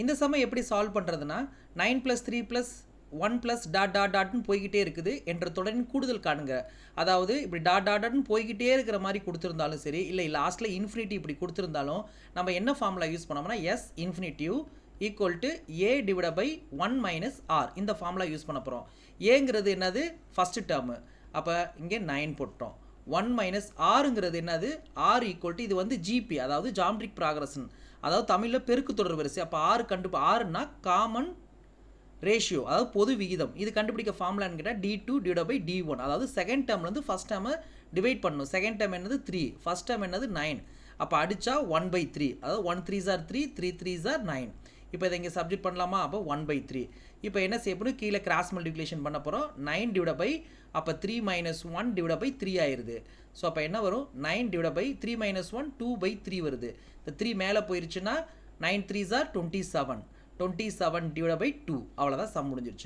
இந்த சம்மை எப்படி சால்வ் பண்ணுறதுனா 9 + 3 + 1 + டாட் டாட் டாட்னு போய்கிட்டே இருக்குது என்ற தொடரின் கூடுதல் காணுங்க. அதாவது இப்படி டாட் டாட் டாட்னு போய்கிட்டே இருக்கிற மாதிரி கொடுத்துருந்தாலும் சரி, இல்லை லாஸ்ட்டில் இன்ஃபினிட்டி இப்படி கொடுத்துருந்தாலும் நம்ம என்ன ஃபார்முலா யூஸ் பண்ணோம்னா S infinity equal to A divide by 1 - R இந்த ஃபார்முலா யூஸ் பண்ண போகிறோம். ஏங்கிறது என்னது ஃபஸ்ட்டு டேர்மு, அப்போ இங்கே 9 போட்டோம். 1 - ஆறுங்கிறது என்னது ஆர் ஈக்குவல் டு இது வந்து ஜிபி, அதாவது ஜாமெட்ரிக் ப்ராக்ரஷன், அதாவது தமிழில் பெருக்கு தொடர் வரிசை. அப்போ ஆறுனா காமன் ரேஷியோ, அதாவது பொது விகிதம். இது கண்டுபிடிக்க ஃபார்முலான்னு கேட்டால் d2 டிவைட் பை d1, அதாவது செகண்ட் டேர்ம்லேருந்து ஃபஸ்ட் டேர்மை டிவைட் பண்ணணும். செகண்ட் டேர்ம் என்னது 3, ஃபஸ்ட் டேர்ம் என்னது 9. அப்போ அடித்தா 1/3, அதாவது 1 3s are 3, 3 3s are 9. இப்போ இதை இங்கே சப்ஜெக்ட் பண்ணலாமா? அப்போ 1/3. இப்போ என்ன செய்யப்படும், கீழே கிராஸ் மல்டிப்ளிகேஷன் பண்ண போகிறோம். 9 டிவைட் பை அப்போ 3 - 1 டிவைட் பை 3 ஆயிடுது. ஸோ அப்போ என்ன வரும், 9 டிவைட் பை 3 - 1 2/3 வருது. இந்த 3 மேலே போயிருச்சுன்னா 9 3s are 27, 27 டிவைட் பை 2. அவ்வளோதான் சம் முடிஞ்சிருச்சு.